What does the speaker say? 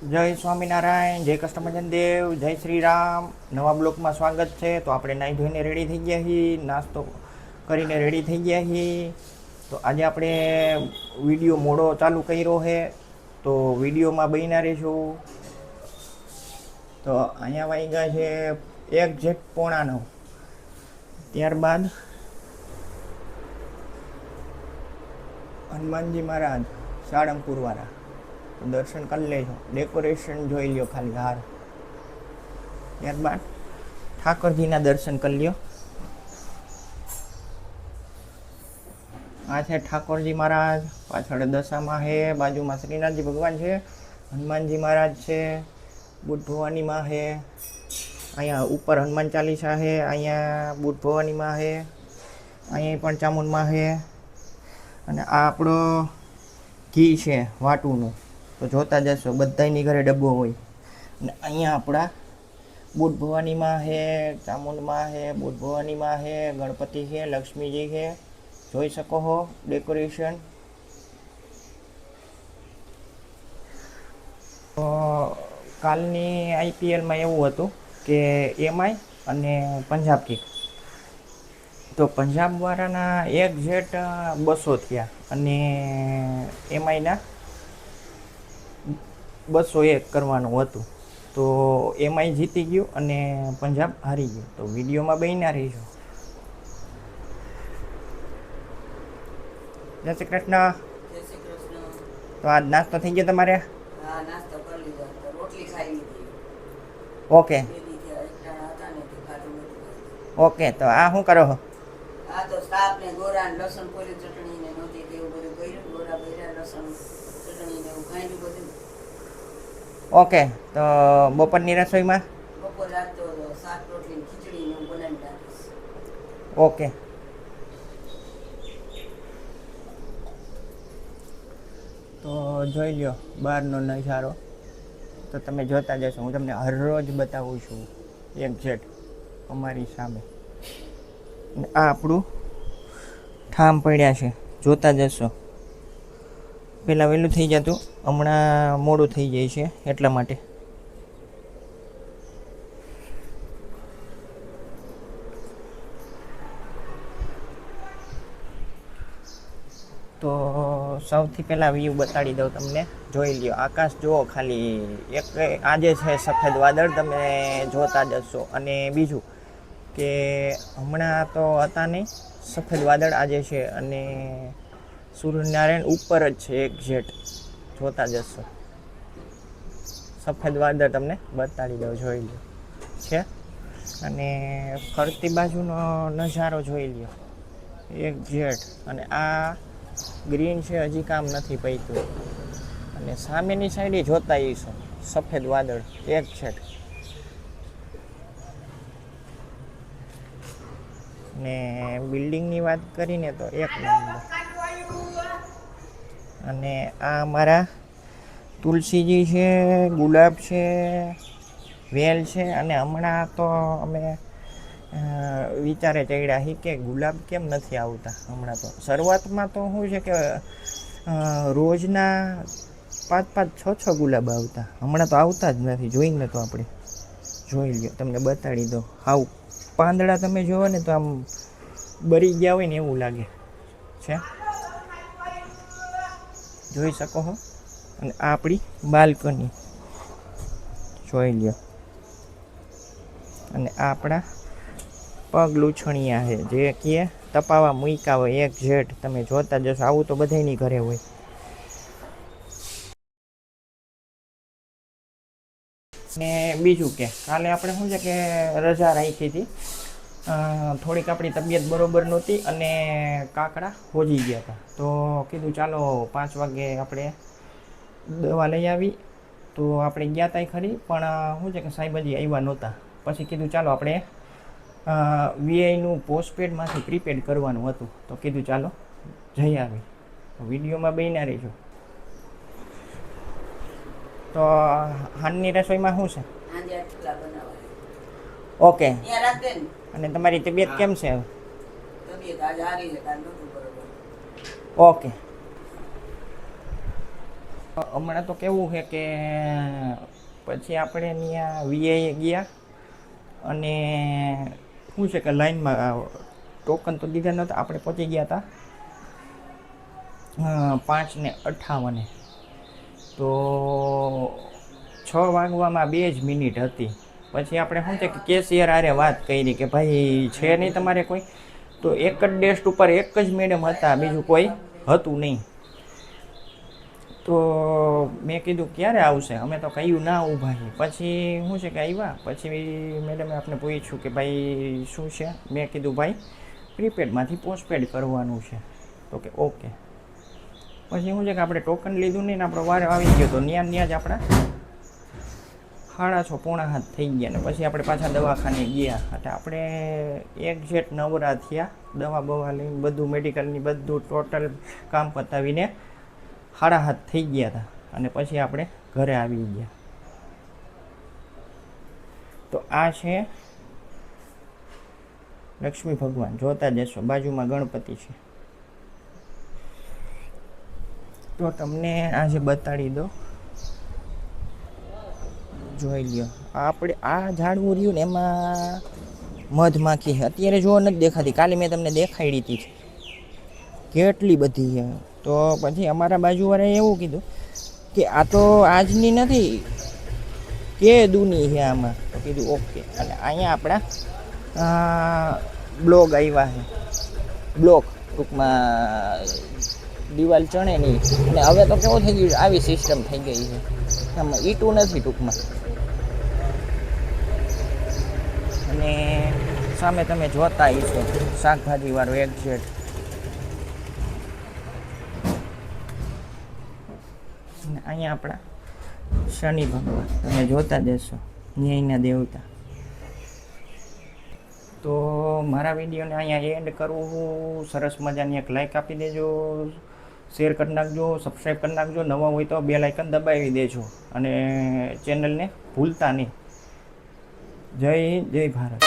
જય સ્વામિનારાયણ, જય કૃષ્ણ દેવ, જય શ્રી રામ. નવા બ્લોકમાં સ્વાગત છે. તો આપણે નાહી ધોઈને રેડી થઈ ગયા છીએ, નાસ્તો કરીને રેડી થઈ ગયા છીએ. તો આજે આપણે વિડીયો મોડો ચાલુ કર્યો છે, તો વિડીયોમાં બન્યા રહીશું. તો અહીંયા વાગ્યા છે 1:09. ત્યારબાદ હનુમાનજી મહારાજ સાળંગપુરવાળા દર્શન કરી લેજો, ડેકોરેશન જોઈ લ્યો ખાલી હાર. ત્યારબાદ ઠાકોરજીના દર્શન કરી લ્યો. આ છે ઠાકોરજી મહારાજ, પાછળ દશામાં છે, બાજુમાં શ્રીનાથજી ભગવાન છે, હનુમાનજી મહારાજ છે, બુદ્ધ ભવાની માં છે, અહીંયા ઉપર હનુમાન ચાલીસા છે, અહીંયા બુદ્ધ ભવાની માં છે, અહીંયા પણ ચામુંડમાં છે, અને આ આપણો ઘી છે વાટુનું. તો જોતા જશો, બધાની ઘરે ડબ્બો હોય. અને અહીંયા આપણા બુદ્ધ ભવાનીમાં છે, ચામુંડમાં છે, બુદ્ધ ભવાનીમાં છે, ગણપતિ છે, લક્ષ્મીજી છે, જોઈ શકો છો ડેકોરેશન. તો કાલની આઈપીએલમાં એવું હતું કે એમઆઈ અને પંજાબ કિંગ. તો પંજાબવાળાના 1-200 થયા અને એમઆઈના 201 કરવાનું હતું. તો એમઆઈ જીતી ગયું અને પંજાબ હારી ગયું. તો વિડીયોમાં બન્યા રહીશું. જય શ્રી કૃષ્ણ. જય શ્રી કૃષ્ણ. તો આજ નાસ્તો થઈ ગયો તમારે? હા, નાસ્તો કરી લીધો. તો રોટલી ખાઈ લીધી. ઓકે બે દી થયા, એકટાણા હતા ને તે ખાધું નથી. ઓકે. તો આ શું કરો છો? આ તો શાક ને ગોરા ને લસણ કોરી ચટણી ને નહોતી તે એવું બધું કર્યું. ગોરા ભર્યા, લસણ ચટણી ને એવું ખાઈ બધું. ઓકે. તો બપોરની રસોઈમાં? બપોર આજ તો શાક રોટલી ને ખીચડી ને એવું બનાવી નાખીશ. ઓકે. તો જોઈ લ્યો બહારનો નજારો. તો તમે જોતા જશો, હું તમને હરરોજ બતાવું છું એક્ઝેક્ટ અમારી સામે. આ આપણું ઠામ પડ્યા છે, જોતા જશો. પહેલાં વહેલું થઈ જતું, હમણાં મોડું થઈ જાય છે એટલા માટે. તો સૌથી પહેલાં વ્યૂ બતાડી દઉં તમને, જોઈ લ્યો. આકાશ જુઓ ખાલી, એક આજે છે સફેદ વાદળ, તમે જોતા જશો. અને બીજું કે હમણાં તો હતા નહીં સફેદ વાદળ, આજે છે. અને સૂર્યનારાયણ ઉપર જ છે એક્ઝેક્ટ, જોતા જશો. સફેદ વાદળ તમને બતાડી દઉં, જોઈ લ્યો છે. અને ફરતી બાજુનો નજારો જોઈ લ્યો એક્ઝેક્ટ. અને આ ગ્રીન છે, હજી કામ નથી પૈતું. અને સામેની સાઈડે જોતા આવીશું સફેદ વાદળ એક્ઝેક્ટ. ને બિલ્ડિંગની વાત કરીને તો એક નંબર. અને આ અમારા તુલસીજી છે, ગુલાબ છે, વેલ છે. અને હમણાં તો અમે વિચારે ચડ્યા છીએ કે ગુલાબ કેમ નથી આવતા હમણાં. તો શરૂઆતમાં તો શું છે કે રોજના 5-5, 6-6 ગુલાબ આવતા. હમણાં તો આવતા જ નથી. જોઈને તો આપણે જોઈ લ્યો, તમને બતાડી દો. હાવ પાંદડા તમે જુઓ ને તો આમ બળી ગયા હોય ને એવું લાગે છે, જોઈ શકો છો. અને આ આપણી બાલ્કની જોઈ લ્યો. અને આ આપણા પગ લૂછણિયા છે, જે કે તપાવા મૂક્યા હોય એક્ઝેક્ટ. તમે જોતા જશો, આવું તો બધાયની ઘરે હોય. ને બીજું કે કાલે આપણે શું છે કે રજા રાખી હતી, થોડીક આપણી તબિયત બરોબર નહોતી અને કાકડા હોજી ગયા હતા. તો કીધું ચાલો 5 વાગે આપણે દવા લઈ આવી. તો આપણે ગયા હતા ખરી, પણ શું છે કે સાહેબ હજી આવ્યા નહોતા. પછી કીધું ચાલો આપણે વીઆઈનું પોસ્ટપેડમાંથી પ્રીપેડ કરવાનું હતું. તો કીધું ચાલો જઈ આવી. વિડીયોમાં બન્યા રહીશું. તો હાનની રસોઈમાં શું છે? આજે આ થેપલા બનાવવા. ઓકે. ત્યાં રાખ દે ને. અને તમારી તબિયત કેમ છે? તબિયત આજે હારી છે, કાલ નહોતું બરોબર. ઓકે. હમણાં તો કેવું છે કે પછી આપણે ત્યાં વીઆઈએ ગયા અને શું છે કે લાઈનમાં ટોકન તો દીધા નહોતા. આપણે પહોંચી ગયા હતા 5:58. તો 6 વાગવામાં 2 જ મિનિટ હતી. પછી આપણે શું છે કે કેશિયર હારે વાત કરી કે ભાઈ છે નહીં તમારે કોઈ? તો એક જ ડેસ્ક ઉપર એક જ મેડમ હતા, બીજું કોઈ હતું નહીં. તો મેં કીધું ક્યારે આવશે, અમે તો કહ્યું ના ઊભા છે. પછી શું છે કે આવ્યા. પછી મેડમે આપણે પૂછ્યું કે ભાઈ શું છે. મેં કીધું ભાઈ પ્રીપેડમાંથી પોસ્ટપેડ કરવાનું છે. તો કે ઓકે. પછી શું છે કે આપણે ટોકન લીધું નહીં ને આપણો વાર આવી ગયો. તો ત્યાં જ આપણા 6:30 પોણા 7 થઈ ગયા. ને પછી આપણે પાછા દવાખાને ગયા. એટલે આપણે એક્ઝેક્ટ નવરા થયા, દવા બવા લઈને બધું મેડિકલની બધું ટોટલ કામ પતાવીને 7:30 થઈ ગયા હતા. અને પછી આપણે ઘરે આવી ગયા. તો આ છે લક્ષ્મી ભગવાન, જોતા જશો. બાજુમાં ગણપતિ છે. તો તમને આજે બતાડી દો, જોઈ લ્યો. આપણે આ ઝાડવું રહ્યું ને એમાં મધમાખી છે. અત્યારે જોવા નથી દેખાતી, કાલે મેં તમને દેખાડી હતી કેટલી બધી છે. તો પછી અમારા બાજુવાળાએ એવું કીધું કે આ તો આજની નથી, કે દૂની છે આમાં. તો કીધું ઓકે. અને અહીંયા આપણા બ્લોક આવ્યા છે. બ્લોક ટૂંકમાં દિવાલ ચણે નહીં. અને હવે તો કેવું થઈ ગયું, આવી સિસ્ટમ થઈ ગઈ છે. આમાં ઈટું નથી ટૂંકમાં. અને સામે તમે જોતા હશો શાકભાજીવાળો એક્ઝેટ. અને અહીંયા આપણા શનિ ભગવાન તમે જોતા જશો, ન્યાયના દેવતા. તો મારા વિડીયોને અહીંયા એન્ડ કરું. સરસ મજાની એક લાઈક આપી દેજો, શેર કરી નાખજો, સબસ્ક્રાઈબ કરી નાખજો. નવા હોય તો બેલ આઇકન દબાવી દેજો અને ચેનલને ભૂલતા નહીં. જય હિન્દ, જય ભારત.